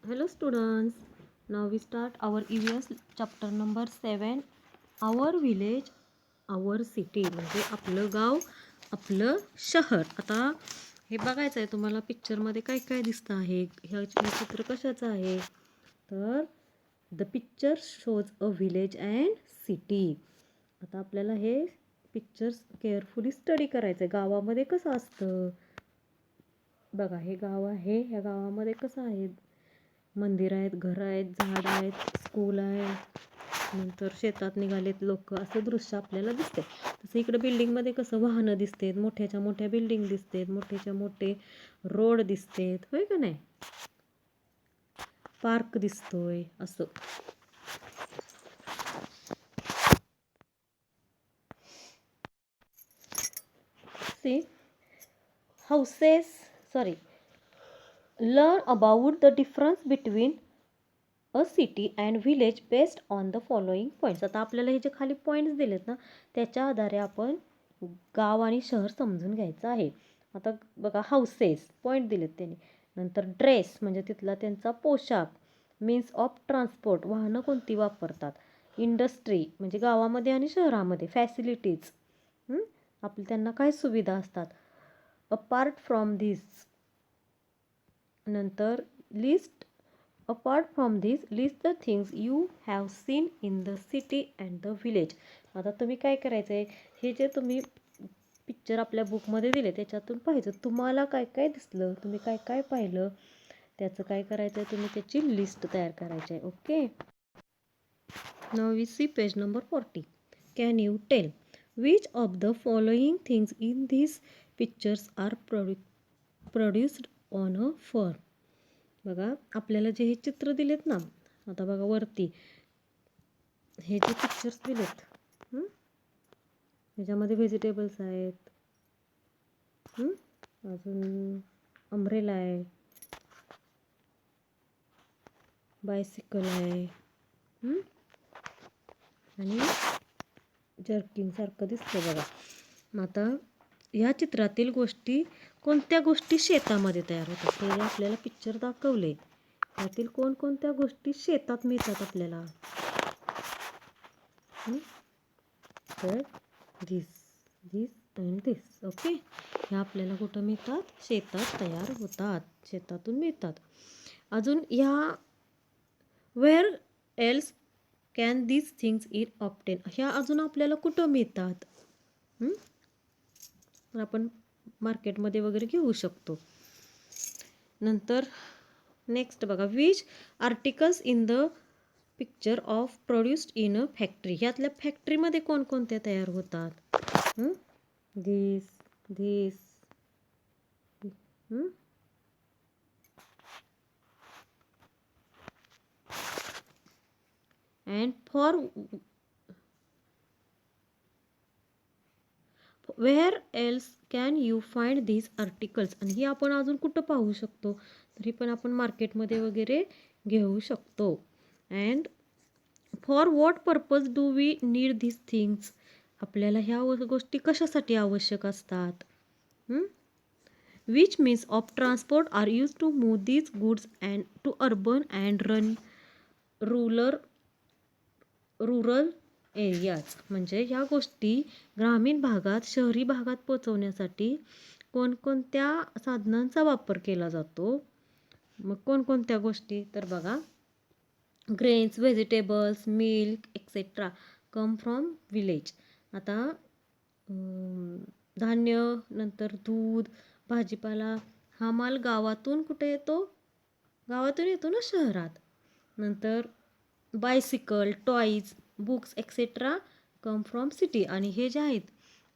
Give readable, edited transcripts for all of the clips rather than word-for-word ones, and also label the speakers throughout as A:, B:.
A: Hello students, now we start our EVS chapter number 7. Our village, our city. म्हणजे आपलं गाव, आपलं शहर. आता हे बघायचं आहे तुम्हाला पिक्चरमध्ये काय काय दिसतं आहे. हे चित्र कशाचं आहे तर the picture shows a village and city. आता आपल्याला हे पिक्चर्स केअरफुली स्टडी करायचं आहे. गावामध्ये कसं असतं बघा, हे गाव आहे. ह्या गावामध्ये कसं आहे, मंदिर आहेत, घरं आहेत, झाड आहेत, स्कूल आहे, नंतर शेतात निघालेत लोक, असं दृश्य आपल्याला दिसते. तसं इकडे बिल्डिंगमध्ये कसं वाहनं दिसतेत, मोठ्याच्या मोठ्या बिल्डिंग दिसतेत, मोठ्याच्या मोठे रोड दिसतेत, होय का नाही, पार्क दिसतोय असं. See houses learn about the difference between a city and village based on the following points. आता आपल्याला हे जे खाली पॉईंट्स दिलेत ना, त्याच्या आधारे आपण गाव आणि शहर समजून घ्यायचं आहे. आता बघा, हाऊसेस पॉईंट दिलेत त्यांनी. नंतर ड्रेस म्हणजे तिथला त्यांचा पोशाख, मीन्स ऑफ ट्रान्सपोर्ट वाहनं कोणती वापरतात. इंडस्ट्री म्हणजे गावामध्ये आणि शहरामध्ये फॅसिलिटीज, आपली त्यांना काय सुविधा असतात. अपार्ट फ्रॉम धिस, नंतर list apart from this list the things you have seen in the city and the village. आता तुम्ही काय करायचं आहे, हे जे तुम्ही पिक्चर आपल्या बुकमध्ये दिले त्याच्यातून पाहायचं तुम्हाला काय काय दिसलं, तुम्ही काय काय पाहिलं, त्याचं काय करायचं आहे, तुम्ही त्याची लिस्ट तयार करायची आहे. Okay, now we see page number 40. Can you tell which of the following things in this pictures are produced on a farm. बघा, आपल्याला जे हे चित्र दिलेत ना, आता बघा वरती हे जे पिक्चर्स दिलेत, ह्याच्यामध्ये व्हेजिटेबल्स आहेत, अजून अम्ब्रेला आहे, बायसिकल आहे, आणि जर्किंग सारखं दिसतं बघा. मग आता ह्या चित्रातील गोष्टी कोणत्या गोष्टी शेतामध्ये तयार होतात, हे आपल्याला पिक्चर दाखवले. त्यातील कोणकोणत्या गोष्टी शेतात मिळतात आपल्याला, तर धिस अँड धिस. ओके, ह्या आपल्याला कुठं मिळतात, शेतात तयार होतात, शेतातून मिळतात. अजून ह्या where else can this things it obtain, ह्या अजून आपल्याला कुठं मिळतात, आपण मार्केटमध्ये वगैरे घेऊ शकतो. नंतर नेक्स्ट बघा, which articles in the picture of produced in a factory. ह्यातल्या फॅक्टरीमध्ये कोणकोणत्या तयार होतात, this this and for where else can you find these articles. आणि ही आपण अजून कुठं पाहू शकतो, तरी पण आपण मार्केटमध्ये वगैरे घेऊ शकतो. And for what purpose do we need this things, आपल्याला ह्या गोष्टी कशासाठी आवश्यक असतात. Which means of transport are use to move these goods and to urban and rural areas. म्हणजे ह्या गोष्टी ग्रामीण भागात शहरी भागात पोचवण्यासाठी कोणकोणत्या साधनांचा वापर केला जातो. मग कोणकोणत्या गोष्टी तर बघा, grains, vegetables, milk etcetera come from village. आता धान्य, नंतर दूध, भाजीपाला, हा माल गावातून कुठे येतो, गावातून येतो ना शहरात. नंतर bicycle, toys, books etcetera come from city. आणि हे जे आहेत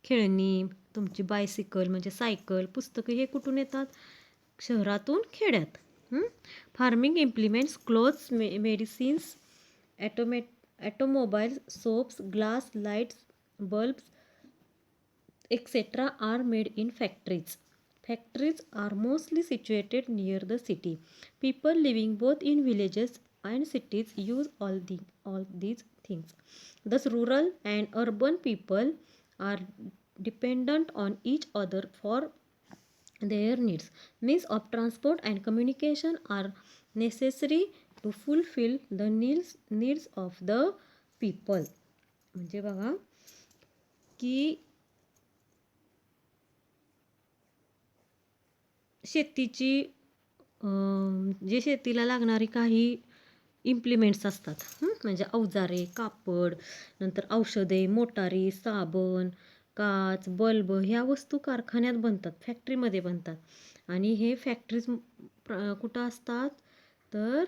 A: खेळणी, तुमची बायसिकल म्हणजे सायकल, पुस्तकं, हे कुठून येतात, शहरातून, खेड्यात. Farming implements, clothes, medicines, automobiles, soaps, glass, lights, bulbs etcetera are made in factories. Factories are mostly situated near the city. People living both in villages and cities use all these things. Thus, rural and urban people are dependent on each other for their needs. Means of transport and communication are necessary to fulfil the needs of the people. म्हणजे बघा की शेतीची जे शेतीला लागणारी काही implements असतात, म्हणजे अवजारे, कापड, नंतर औषधे, मोटारी, साबण, काच, बल्ब ह्या वस्तू कारखान्यात बनतात, फॅक्टरीमध्ये बनतात. आणि हे फॅक्टरीज कुठं असतात तर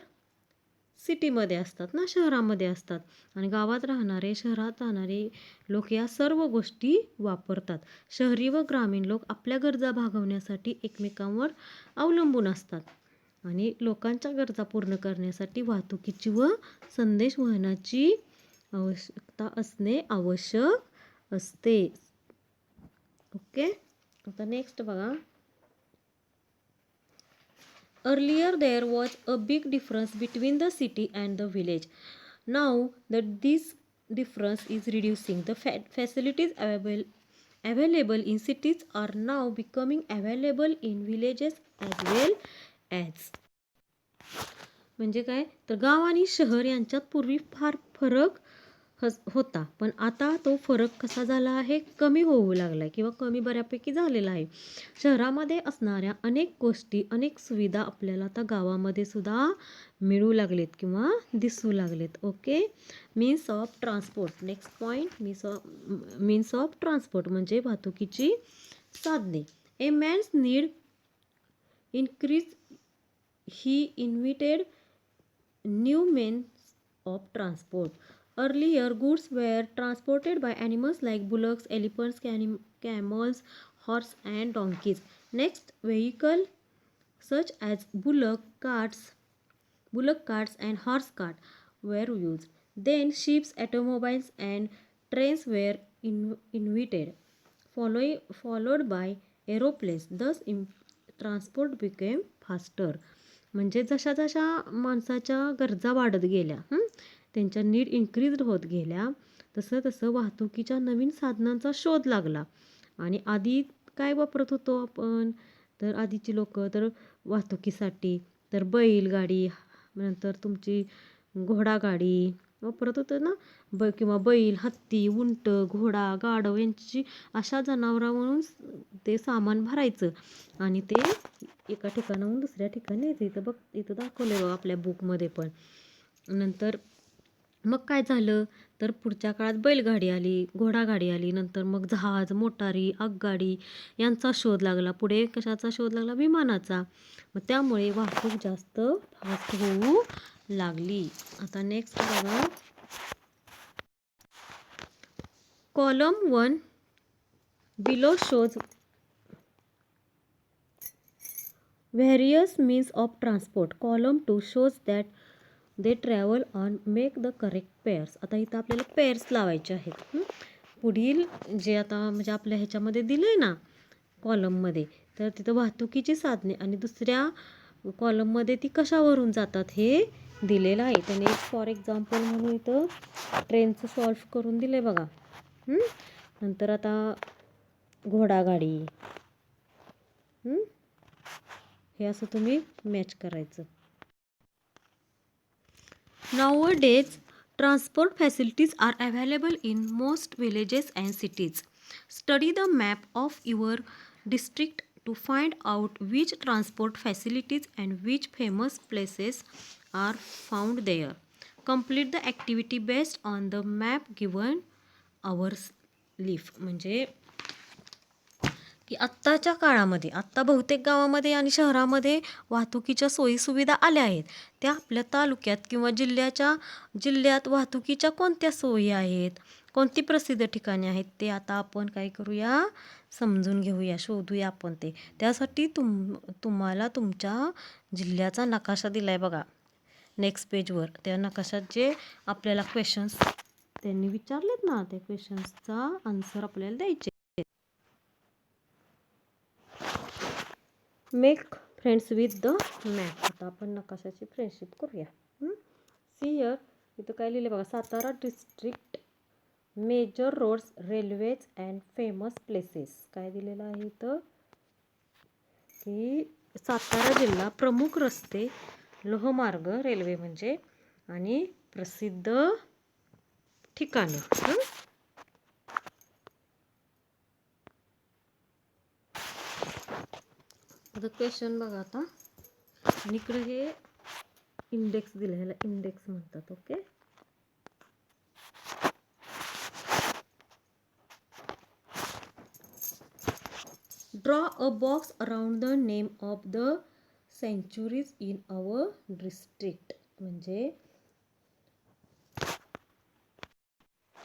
A: सिटीमध्ये असतात ना, शहरामध्ये असतात. आणि गावात राहणारे, शहरात राहणारे लोक या सर्व गोष्टी वापरतात. शहरी व ग्रामीण लोक आपल्या गरजा भागवण्यासाठी एकमेकांवर अवलंबून असतात. आणि लोकांच्या गरजा पूर्ण करण्यासाठी वाहतुकीची व संदेशवहनाची आवश्यकता असणे आवश्यक असते. ओके. आता नेक्स्ट बघा. Earlier there was a big difference between the city and the village. Now that this difference is reducing, the facilities available in cities are now becoming available in villages as well as. म्हणजे काय तर गाव आणि शहर यांच्यात पूर्वी फार फरक होता, पण आता तो फरक कसा झाला आहे, कमी होऊ लागला आहे किंवा कमी बऱ्यापैकी झालेला आहे. शहरामध्ये असणाऱ्या अनेक गोष्टी, अनेक सुविधा आपल्याला आता गावामध्ये सुद्धा मिळू लागलेत किंवा दिसू लागलेत. Okay. Means of transport. Next point, means of transport म्हणजे वाहतुकीची साधने. A man's need increase, he invented new means of transport. Earlier, goods were transported by animals like bullocks, elephants, camels, horse and donkeys. Next, vehicle such as bullock carts and horse cart were used. Then ships, automobiles and trains were invented, followed by aeroplanes. Thus, transport became faster. म्हणजे जशा जशा माणसाच्या गरजा वाढत गेल्या, त्यांच्या need increase होत गेल्या, तसं तसं वाहतुकीच्या नवीन साधनांचा शोध लागला. आणि आधी काय वापरत होतो आपण तर आधीची लोक तर वाहतुकीसाठी तर बैलगाडी, नंतर तुमची घोडागाडी वापरत होतं ना, किंवा बैल, हत्ती, उंट, घोडा, गाढव यांची अशा जनावरांवरून ते सामान भरायचं आणि ते एका ठिकाणाहून दुसऱ्या ठिकाणी यायचं. इथं दाखवलं बघा आपल्या बुकमध्ये पण. नंतर मग काय झालं तर पुढच्या काळात बैलगाडी आली, घोडागाडी आली, नंतर मग जहाज, मोटारी, आगगाडी यांचा शोध लागला. पुढे कशाचा शोध लागला, विमानाचा. मग त्यामुळे वाहतूक जास्त फास्ट होऊ लागली. आता नेक्स्ट बघा. Column 1 below shows various means of transport. Column 2 shows that they travel on make the correct pairs. आता इथं आपल्याला पेअर्स लावायचे आहेत. पुढील जे आता म्हणजे आपल्या ह्याच्यामध्ये दिलंय ना कॉलममध्ये, तर तिथं वाहतुकीची साधने आणि दुसऱ्या कॉलममध्ये ती कशावरून जातात हे दिलेलं आहे. त्याने फॉर एक्झाम्पल म्हणून इथं ट्रेनचं सॉल्व करून दिले बघा. नंतर आता घोडागाडी, हे असं तुम्ही मॅच करायचं. Nowadays, transport facilities are available in most villages and cities. Study the map of your district to find out which transport facilities and which famous places are found there. Complete the activity based on the map given our leaf. म्हणजे की आत्ताच्या काळामध्ये आत्ता बहुतेक गावामध्ये आणि शहरामध्ये वाहतुकीच्या सोयीसुविधा आल्या आहेत. त्या आपल्या तालुक्यात किंवा जिल्ह्यात वाहतुकीच्या कोणत्या सोयी आहेत, कोणती प्रसिद्ध ठिकाणे आहेत, ते आता आपण काय करूया, समजून घेऊया, शोधूया आपण ते. त्यासाठी तुम्हाला तुमच्या जिल्ह्याचा नकाशा दिला आहे बघा नेक्स्ट पेजवर. त्या नकाशात जे आपल्याला क्वेश्चन्स त्यांनी विचारलेत ना, त्या क्वेश्चन्सचा आन्सर आपल्याला द्यायचे. Make friends with the map. आता आपण नकाशाची फ्रेंडशिप करूया. सी हिअर, इथं काय लिहिले बघा, Satara district major roads, railways and famous places. काय दिलेलं आहे इथं की सातारा जिल्हा प्रमुख रस्ते लोहमार्ग रेल्वे म्हणजे आणि प्रसिद्ध ठिकाणं. आता क्वेश्चन बघा आता, आणि इकडे हे इंडेक्स दिलं, ह्याला इंडेक्स म्हणतात. Okay, draw a box around the name of the centuries in our district. म्हणजे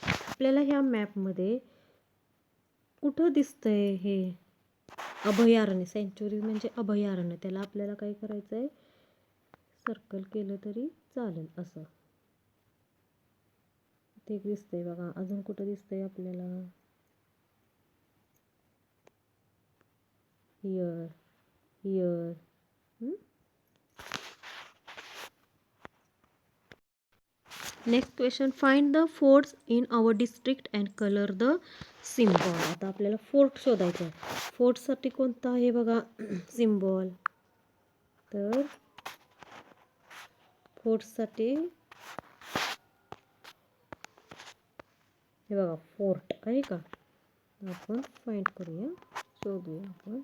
A: आपल्याला ह्या मॅपमध्ये कुठं दिसतंय हे अभयारण्य. सेंच्युरी म्हणजे अभयारण्य. त्याला आपल्याला काय करायचं आहे, सर्कल केलं तरी चालेल असं. ते दिसतंय बघा. अजून कुठं दिसतंय आपल्याला, here, here. Next question, find the forts in our district and colour the symbol. आता आपल्याला फोर्ट शोधायचा आहे. फोर्टसाठी कोणता आहे बघा सिम्बॉल. तर फोर्टसाठी हे बघा फोर्ट आहे का, आपण फाइंड करूया, शोधूया आपण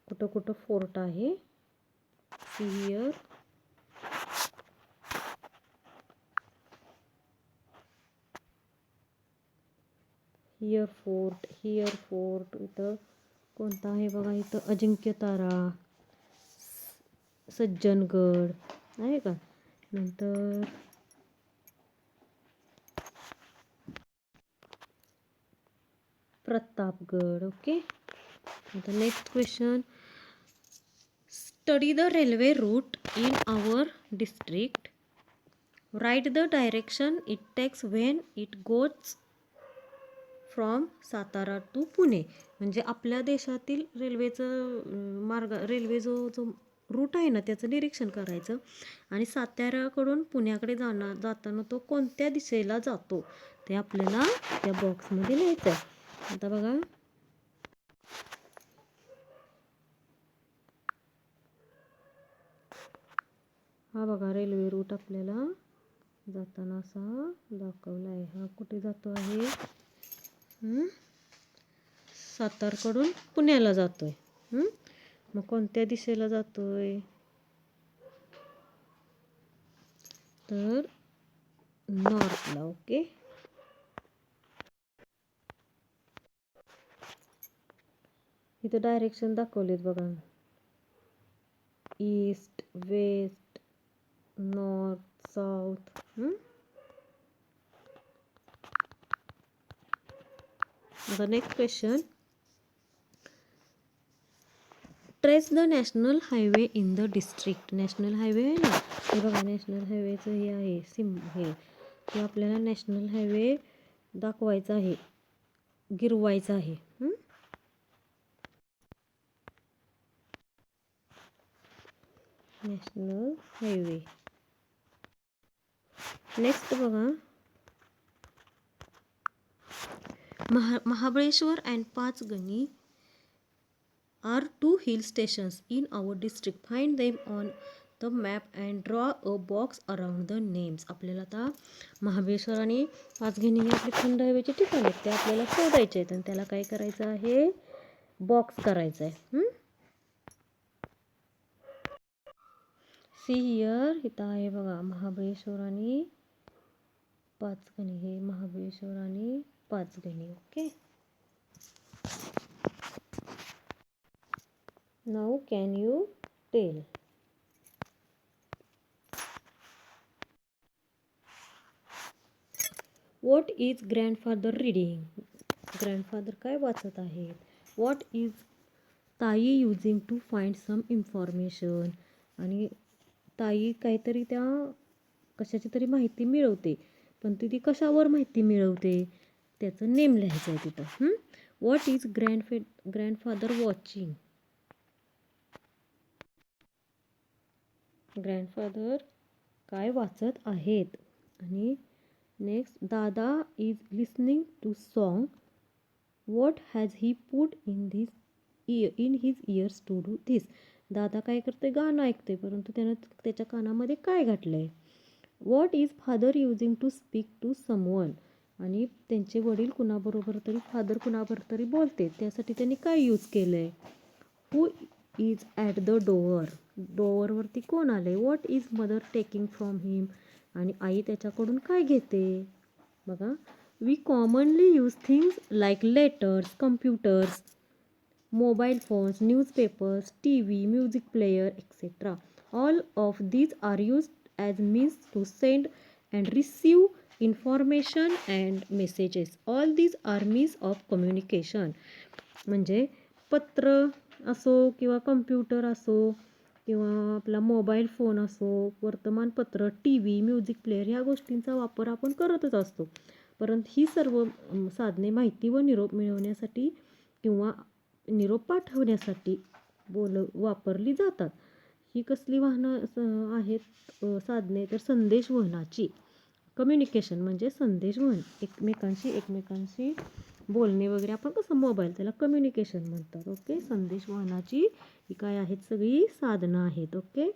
A: कुठं कुठं फोर्ट आहे. See here, here fort, here fort. इथं कोणता आहे बघा, इथं अजिंक्यतारा, सज्जनगड आहे का, नंतर प्रतापगड. ओके, आता next question, study the railway route in our district. Write the direction it takes when it goes from Satara to Pune. म्हणजे आपल्या देशातील रेल्वेचं रेल्वे जो रूट आहे ना, त्याचं निरीक्षण करायचं आणि साताऱ्याकडून पुण्याकडे जाताना तो कोणत्या दिशेला जातो ते आपल्याला त्या बॉक्समध्ये लिहायचं आहे. आता बघा, हा बघा रेल्वे रूट आपल्याला जाताना असा दाखवला आहे. हा कुठे जातो आहे, सातारकडून पुण्याला जातोय. मग कोणत्या दिशेला जातोय, तर नॉर्थला. ओके, इथं डायरेक्शन दाखवलेत बघा, ईस्ट, वेस्ट, नॉर्थ, साऊथ. आता next question, trace the national highway in the district. National highway आहे ना, हे बघा नॅशनल हायवेचं हे आहे हे आपल्याला नॅशनल हायवे दाखवायचा आहे, गिरवायचा आहे. National highway. नेक्स्ट बघा, Mahabaleshwar and Panchgani are two hill stations in our district. Find them on the map and draw a box around the names. आपल्याला आता महाबळेश्वर आणि पाचगणी हे आपले थंड हवेचे ठिकाण आहेत, ते आपल्याला शोधायचे आहेत आणि त्याला काय करायचं आहे, बॉक्स करायचा आहे. सी हियर, इथं आहे बघा महाबळेश्वर आणि पाचगणी. हे महाबळेश्वर आणि Panchgani. Okay, now can you tell what is grandfather reading. Grandfather काय वाचत आहेत. what is ताई using to find some information. आणि ताई काहीतरी त्या कशाची तरी माहिती मिळवते, पण ती कशावर माहिती मिळवते त्याचं नेम लिहायचं आहे तिथं. what is grandfather watching. Grandfather काय वाचत आहेत. आणि next, dada is listening to song. What has he put in his ears to do this. दादा काय करते, गाणं ऐकते, परंतु त्यानं त्याच्या कानामध्ये काय घातलं आहे. What is father using to speak to someone, आणि त्यांचे वडील कुणाबरोबर तरी, फादर कुणाबरोबर तरी बोलते, त्यासाठी त्यांनी काय यूज केलं आहे. Who is at the door, डोअरवरती कोण आलं आहे. What is mother taking from him, आणि आई त्याच्याकडून काय घेते. बघा, we commonly use things like letters, computers, mobile phones, newspapers, TV, music player, etc. All of these are used as means to send and receive information and messages. All these are means of communication. म्हणजे पत्र असो किंवा computer असो किंवा आपला mobile phone असो, वर्तमानपत्र, T V, music player, ह्या गोष्टींचा वापर आपण करतच असतो. परंतु ही सर्व साधने माहिती व निरोप मिळवण्यासाठी किंवा निरोप पाठवण्यासाठी वापरली जातात. ही कसली वाहनं आहेत साधने, तर संदेशवहनाची. कम्युनिकेशन म्हणजे संदेशवहन, एकमेकांशी बोलणे वगैरे, आपण कसं मोबाईल, त्याला कम्युनिकेशन म्हणतात. ओके, संदेशवहनाची ही काय आहेत, सगळी साधनं आहेत. ओके,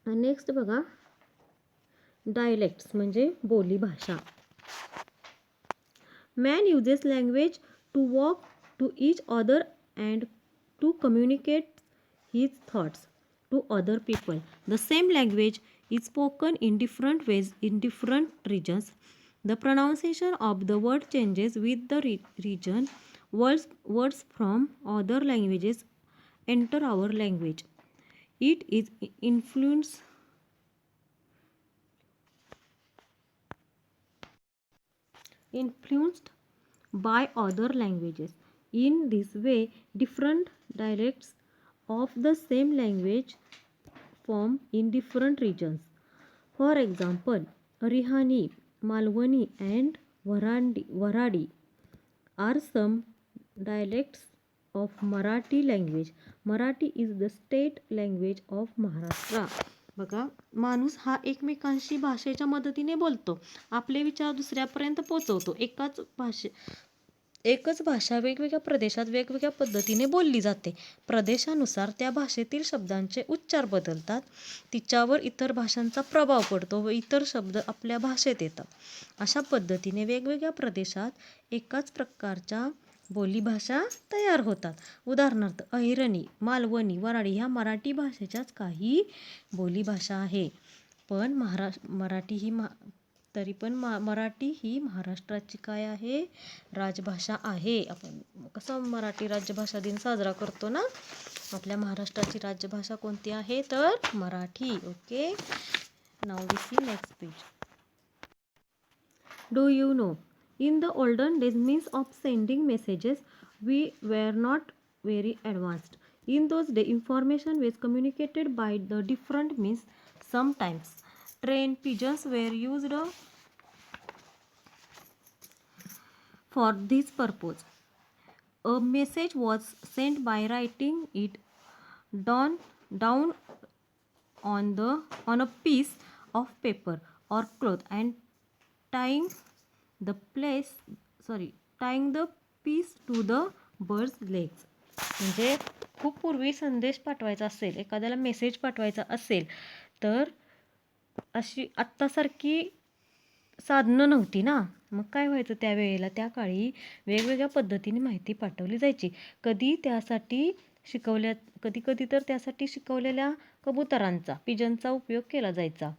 A: नेक्स्ट बघा, डायलेक्ट्स म्हणजे बोलीभाषा. Man uses language to walk to each other and to communicate his thoughts to other people. The same language is spoken in different ways in different regions. The pronunciation of the word changes with the region. Words from other languages enter our language. It is influenced by other languages. In this way, different dialects of the same language form in different regions. For example, Rihani, Malwani and Varadi are some dialects of Marathi language. Marathi is the state language of Maharashtra. बघा, माणूस हा एकमेकांशी भाषेच्या मदतीने बोलतो, आपले विचार दुसऱ्यापर्यंत पोचवतो. एकच भाषा वेगवेगळ्या प्रदेशात वेगवेगळ्या पद्धतीने बोलली जाते. प्रदेशानुसार त्या भाषेतील शब्दांचे उच्चार बदलतात, तिच्यावर इतर भाषांचा प्रभाव पडतो व इतर शब्द आपल्या भाषेत येतात. अशा पद्धतीने वेगवेगळ्या प्रदेशात एकाच प्रकारच्या बोलीभाषा तयार होतात. उदाहरणार्थ, अहिरणी, मालवणी, वराडी ह्या मराठी भाषेच्याच काही बोलीभाषा आहे. पण मराठी ही महाराष्ट्राची काय आहे, राजभाषा आहे. आपण कसं मराठी राज्यभाषा दिन साजरा करतो ना, आपल्या महाराष्ट्राची राज्यभाषा कोणती आहे, तर Marathi. Okay, now we see next page. Do you know, in the olden days, means of sending messages we were not very advanced. In those days, information was communicated by the different means. Sometimes train pigeons were used for this purpose. A message was sent by writing it down on a piece of paper or cloth and tying the piece to the bird's legs. म्हणजे खूप पूर्वी संदेश पाठवायचा असेल, एखाद्याला message पाठवायचा असेल, तर अशी आत्तासारखी साधनं नव्हती ना. मग काय व्हायचं, त्यावेळेला त्या काळी वेगवेगळ्या पद्धतीने माहिती पाठवली जायची. कधी तर त्यासाठी शिकवलेल्या कबुतरांचा, पिजनचा उपयोग केला जायचा,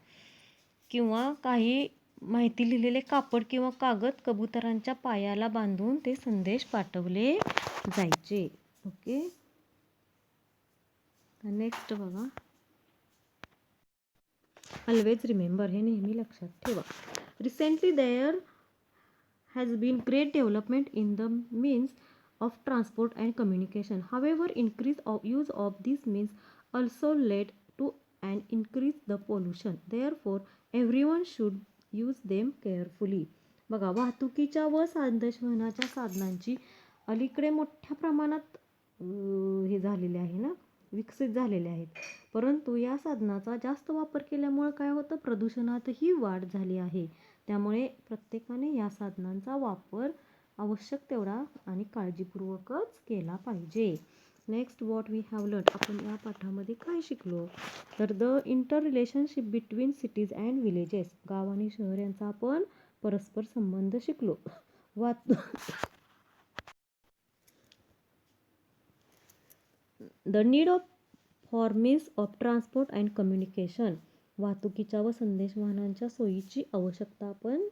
A: किंवा काही माहिती लिहिलेले कापड किंवा कागद कबुतरांच्या पायाला बांधून ते संदेश पाठवले जायचे. ओके, नेक्स्ट बघा, ऑलवेज रिमेंबर, हे नेहमी लक्षात ठेवा. Recently there has been great development in the means of transport and communication. However, increase of use of these means also led to an increase the pollution. Therefore, everyone should use them carefully. बघा, वाहतुकीच्या व संदेशवहनाच्या साधनांची अलीकडे मोठ्या प्रमाणात हे झालेले आहे ना, विकसित झालेले आहेत. परंतु या साधनाचा जास्त वापर केल्यामुळे काय होतं, प्रदूषणातही वाढ झाली आहे. त्यामुळे प्रत्येकाने या साधनांचा वापर आवश्यक तेवढा आणि काळजीपूर्वकच केला पाहिजे. Next what we have learn, आपण या पाठामध्ये काय शिकलो, तर the inter relationship between cities and villages, गाव आणि शहर यांचा आपण परस्पर संबंध शिकलो. The need of for means of transport and communication, वाहतुकीच्या व संदेशवहनांच्या सोयीची आवश्यकता आपण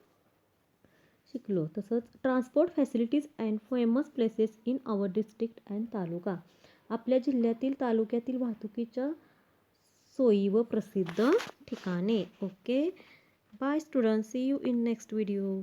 A: शिकलो. तसंच transport facilities and famous places in our district and taluka, आपल्या जिल्ह्यातील तालुक्यातील वाहतुकीच्या सोयी व प्रसिद्ध ठिकाणे. Okay, bye students, see you in next video.